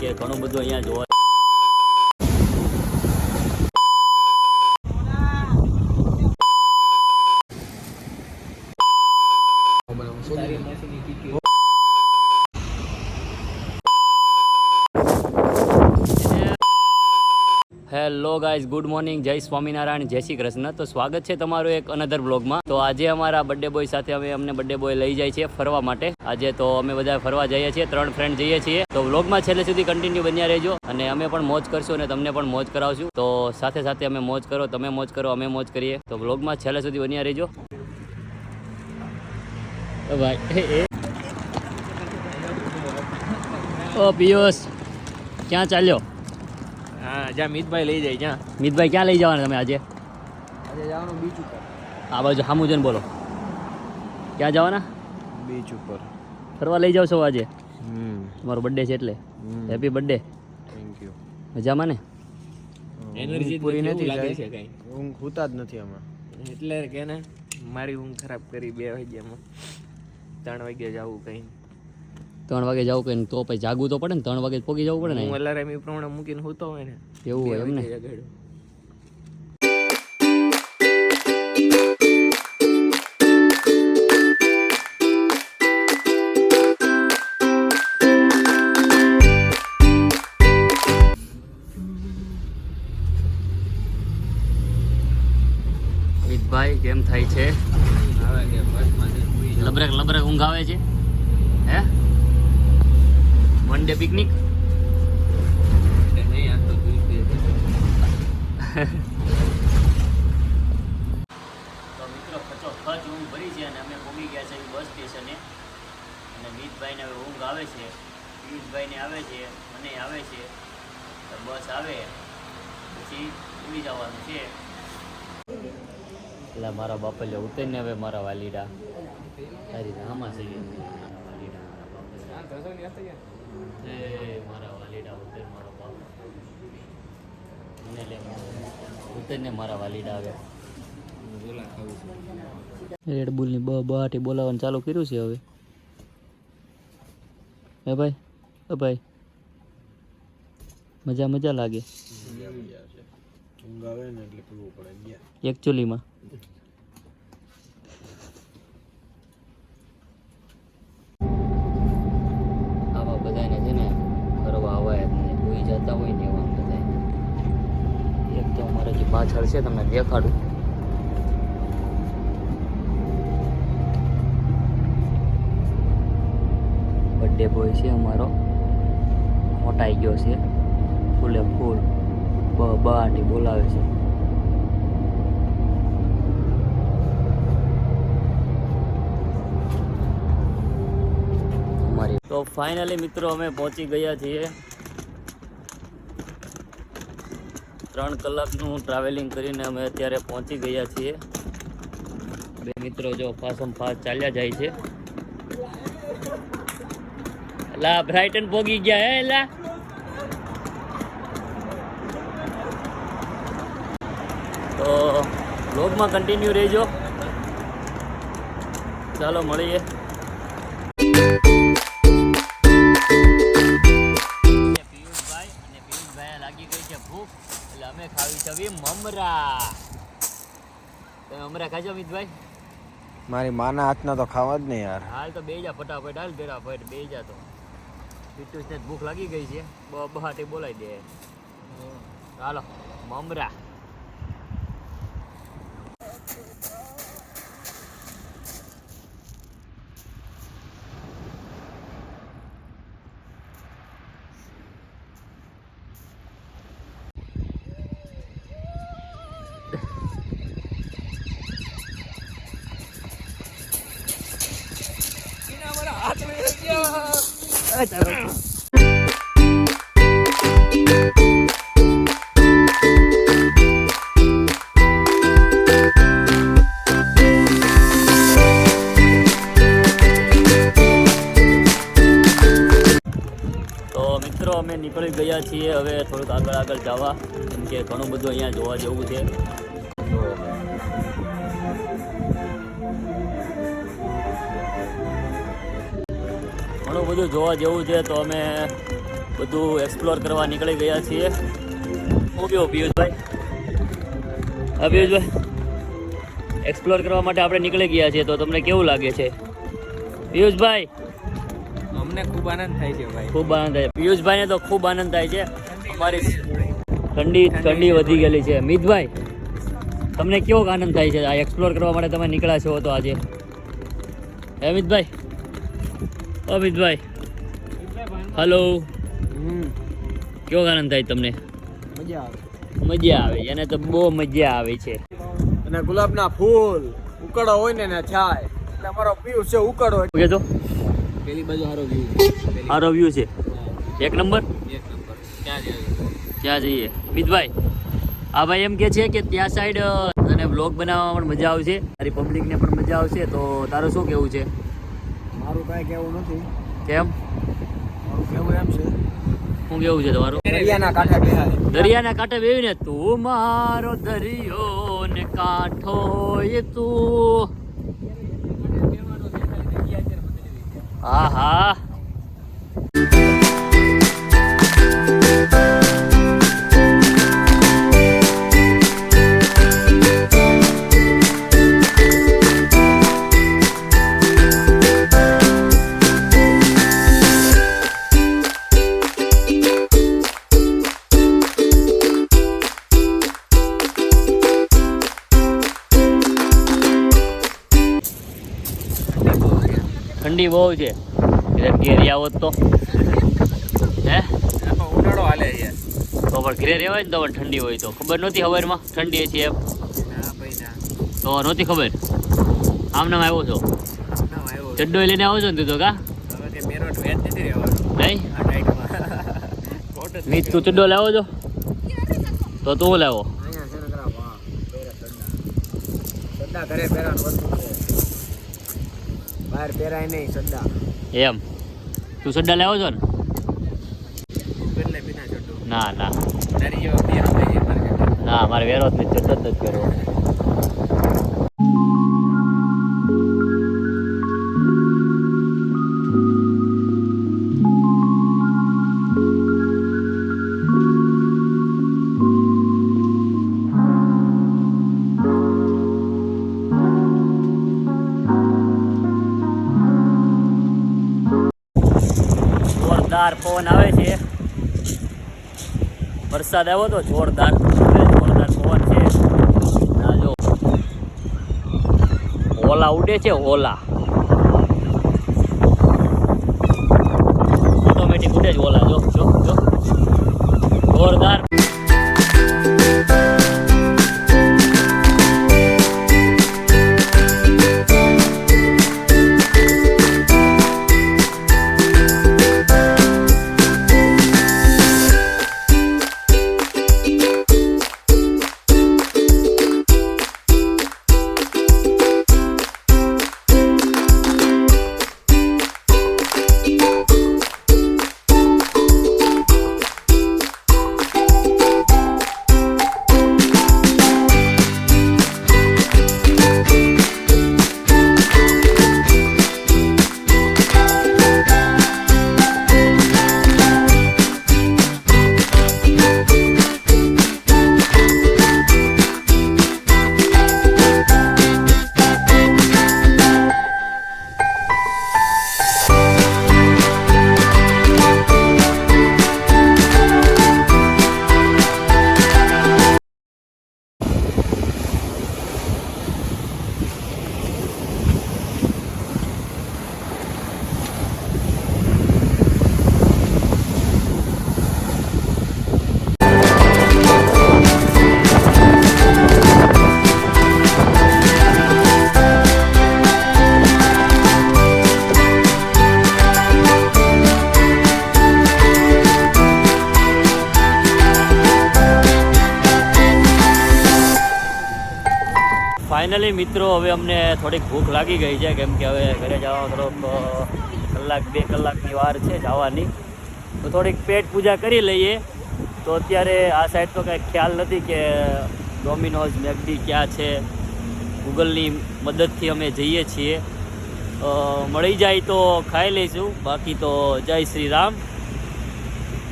કે ઘણું બધું અહીંયા જોવા હેલો ગાઈઝ, ગુડ મોર્નિંગ, જય સ્વામિનારાયણ, જય શ્રી કૃષ્ણ. તો સ્વાગત છે તમારું એક અનધર બ્લોગમાં. તો આજે અમારા બર્થડે બોય સાથે અમને બર્થડે બોય લઈ જાય છે ફરવા માટે. આજે તો અમે બધા ફરવા જઈએ છીએ, 3 ફ્રેન્ડ જઈએ છીએ. તો વ્લોગમાં છેલ્લે સુધી કન્ટિન્યુ બન્યા રહેજો અને અમે પણ મોજ કરશું અને તમને પણ મોજ કરાવશું. તો સાથે સાથે અમે મોજ કરો, તમે મોજ કરો, અમે મોજ કરીએ. તો વ્લોગમાં છેલ્લે સુધી બન્યા રહેજો. ભાઈ ઓ પિયુષ, ક્યાં ચાલ્યો? હા, જ્યાં મિતભાઈ લઈ જાય જ્યાં. મિતભાઈ ક્યાં લઈ જવાના તમે આજે? આજે જવાનું બીચ ઉપર. આ બાજુ સામું જઈને બોલો, ક્યાં જવાના? બીચ ઉપર ફરવા લઈ જાવ છો આજે? તમારો બર્થડે છે એટલે હેપી બર્થડે. Thank you. મજામાં ને? એનર્જી પૂરી નથી લાગે થઈ. છે કઈ, ઊંઘ ખૂતા જ નથી આમાં. એટલે કે ને મારી ઊંઘ ખરાબ કરી 2 વાગ્યામાં. 3 વાગ્યા જવું કઈ. 3 વાગે જવું કે તો પછી જાગવું તો પડે ને, 3 વાગે પોગી જવું પડે હું ને. અલાર્મ એ પ્રમાણે મૂકીને સૂતો હોય ને એવું હોય એમ ને? 2 વાગ્યે જગાડ્યો. ભાઈ કેમ થાય છે? આવે કે બસમાં જઈને સુઈ જાઉં. લબરક લબરક ઊંઘ આવે છે હે? One day picnic. એટલે નહીં, આ તો Tuesday છે. તો મિત્રો ખચોખચ ઊંઘ ભરી છે અને અમે પોગી ગયા છે બસ સ્ટેશને. અને મિતભાઈને હવે ઊંઘ આવે છે, પિયુષભાઈને આવે છે, મને આવે છે. તો બસ આવે પછી ઉડી જવાનું છે. એટલે મારા બાપલ્ય ઉતરીને હવે મારા વાલીડા તારી રામા છે વાલીડા મારા વાલીડા ઉતર મારો બાપ મને લે ઉતરીને મારા વાલીડા આવે. રેડબુલની બહાટી બોલાવવાનું ચાલુ કર્યું છે હવે. હે ભાઈ, હે ભાઈ, મજા મજા લાગે ઊંઘ આવે ને એટલે પીવું પડે ગયા. એકચ્યુઅલીમાં. આવા બધાને છે ને ફરવા આવાય જ નહીં, કોઈ જતા હોય ને એવા બધા. એક તો અમારે જે પાછળ છે તમને દેખાડું. બર્થડે બોય છે અમારો, મોટાઈ ગયો છે ફૂલે ફૂલ, બહાટી બોલાવે છે. તો ફાઇનલી મિત્રો અમે પહોંચી ગયા છીએ. 3 કલાકનું ટ્રાવેલિંગ કરીને અમે અત્યારે પહોંચી ગયા છીએ. 2 મિત્રો જો ફાસમ ફાસ ચાલ્યા જાય છે. એલા બ્રાઇટન પોગી ગયા હે એલા. તો વ્લોગમાં કન્ટિન્યુ રહેજો. ચાલો મળીએ. લાગી ગઈ છે ભૂખ એટલે અમે ખાવી છે મમરા. તમે મમરા ખાજો મિતભાઈ? મારી માના હાથના તો ખાવા જ નહીં યાર. હાલ તો બે જા ફટાફટ, હાલ ફટાફટ બે જા. તો પીટુસને ભૂખ લાગી ગઈ છે, બહાટી બોલાવી દે. ચાલો મમરા. મિત્રો અમે નીકળી ગયા છીએ હવે થોડુંક આગળ જવા, કેમ કે ઘણું બધું અહીંયા જોવા જેવું છે. ઘણું બધું જોવા જેવું છે તો અમે બધું એક્સપ્લોર કરવા નીકળી ગયા છીએ. હું કેવું પિયુષભાઈ? હા પિયુષભાઈ, એક્સપ્લોર કરવા માટે આપણે નીકળી ગયા છીએ, તો તમને કેવું લાગે છે પિયુષભાઈ? અમને ખૂબ આનંદ થાય છે ભાઈ. ખૂબ આનંદ થાય. પિયુષભાઈને તો ખૂબ આનંદ થાય છે. અમારી ઠંડી વધી ગયેલી છે. મિતભાઈ, તમને કેવો આનંદ થાય છે આ એક્સપ્લોર કરવા માટે તમે નીકળ્યા છો તો આજે? હે મિતભાઈ? ઓ મિતભાઈ, હલો, કેવો આનંદ થાય તમને? મજા આવે. મજા આવે. એને તો બહુ મજા આવે છે. અને ગુલાબના ફૂલ ઉકળો હોય ને છાય એટલે અમારો પીવું છે ઉકળો. ઓકે, તો પેલી બાજુ સારો વ્યૂ. સારો વ્યૂ છે. એક નંબર. ક્યાં જઈએ? ત્યાં જઈએ. મિતભાઈ, આ ભાઈ એમ કે છે કે ત્યાં સાઈડ અને બ્લોગ બનાવવામાં પણ મજા આવશે, તારી પબ્લિકને પણ મજા આવશે. તો તારું શું કેવું છે? મારું કાંઈ કહેવું નથી. કેમ? મારું કહેવું એમ છે, શું કેવું છે તમારું? દરિયાના કાંઠે બેહાય. દરિયાના કાંઠે બેવીને તું મારો દરિયો ને કાંઠો એ તું. હા હા. ઠંડી બહુ છે. ઘેર આવો તો હે ઉનાળો હાલે છે. તો પણ ઘરે રહેવાય ને તો પણ ઠંડી હોય તો ખબર નહોતી ખબરમાં ઠંડી છે એમ? ના ભાઈ ના. તો નહોતી ખબર. આમનામ આવ્યો છો, ના આવ્યો. ચડ્ડો લઈને આવો છો ને તું તો? કા હવે કે મેરોટ વેચ નથી રહેવાનું નહીં? આ ટાઈટમાં. કોટ જ મીત તું ચડ્ડો લાવો છો તો તું લાવો. અહીંયા છે ને ખરા વાહ પહેરે સદ્દા ઘરે પહેરવાનું વસ્તુ છે, બહાર પહેરાય નહીં સદ્દા. એમ તું ચડ્ડા લાવો છો ને? એટલે બિના ચડ્ડું. ના ના તારી જેવો બે સમજાય છે માર્કેટ. ના, મારે વેરો જ નથી, ચડ્ડો જ નથી કરવો. જોરદાર પવન આવે છે. વરસાદ આવ્યો તો જોરદાર પવન છે. ના જો ઓલા ઉડે છે, ઓલા ઓટોમેટિક ઉડે છે ઓલા. જો જો જો જોરદાર. ફાઇનલી મિત્રો હવે અમને થોડીક ભૂખ લાગી ગઈ છે, કેમ કે હવે ઘરે જવા થોડોક કલાક 2 કલાકની વાર છે જવાની, તો થોડીક પેટ પૂજા કરી લઈએ. તો અત્યારે આ સાઈડ તો કાંઈ ખ્યાલ નથી કે ડોમિનોઝ મેકડી ક્યાં છે. ગૂગલની મદદથી અમે જઈએ છીએ, મળી જાય તો ખાઈ લઈશું, બાકી તો જય શ્રી રામ.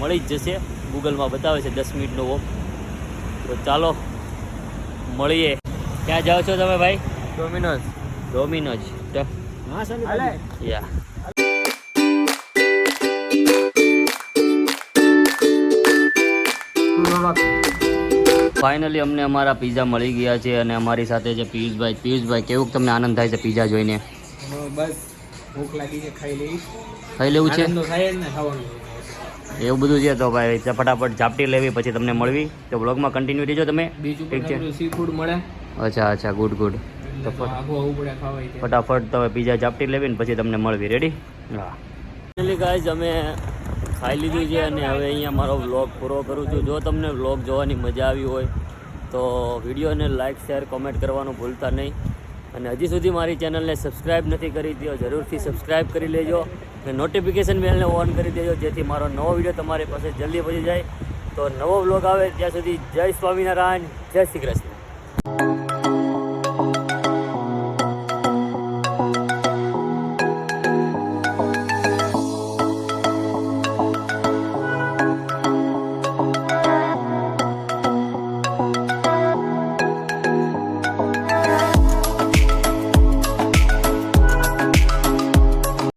મળી જ જશે. ગૂગલમાં બતાવે છે 10 મિનિટનો વોક. તો ચાલો મળીએ. ક્યાં જાઓ છો તમે ભાઈ? ડોમિનોઝ. ડોમિનોઝ. હા સંદીપ યા ફાઇનલી અમને અમારા પીઝા મળી ગયા છે અને અમારી સાથે છે પિયુષભાઈ. પિયુષભાઈ, કેવું તમને આનંદ થાય છે પીઝા જોઈને? બસ ભૂખ લાગી છે, ખાઈ લઈ. ખાઈ લેવું છે? આનંદ તો થાય જ ને ખાવાનું. એવું બધું છે તો ભાઈ ફટાફટ ઝાપટી લેવી પછી તમને મળવી. તો બ્લોગમાં કન્ટિન્યુ રહેજો તમે. બીજું ઠીક છે. પણ સી ફૂડ મળે. અચ્છા અચ્છા, ગુડ ગુડ. તો તો આખું આવવું પડે ખાવાય છે. ફટાફટ તમે પીઝા ઝાપટી લેવી ને પછી તમને મળવી. રેડી? હા. ફાઇનલી ગાઈઝ અમે ખાઈ લીધું છે અને હવે અહીંયા મારો વ્લોગ પૂરો કરું છું. જો તમને વ્લોગ જોવાની મજા આવી હોય તો વિડીયોને લાઇક શેર કોમેન્ટ કરવાનું ભૂલતા નહીં. અને હજી સુધી મારી ચેનલને સબસ્ક્રાઈબ નથી કરી દો, જરૂરથી સબસ્ક્રાઈબ કરી લેજો અને નોટિફિકેશન બેલને ઓન કરી દેજો જેથી મારો નવો વિડીયો તમારી પાસે જલ્દી પહોંચી જાય. તો નવો વ્લોગ આવે ત્યાં સુધી જય સ્વામિનારાયણ, જય શ્રી કૃષ્ણ.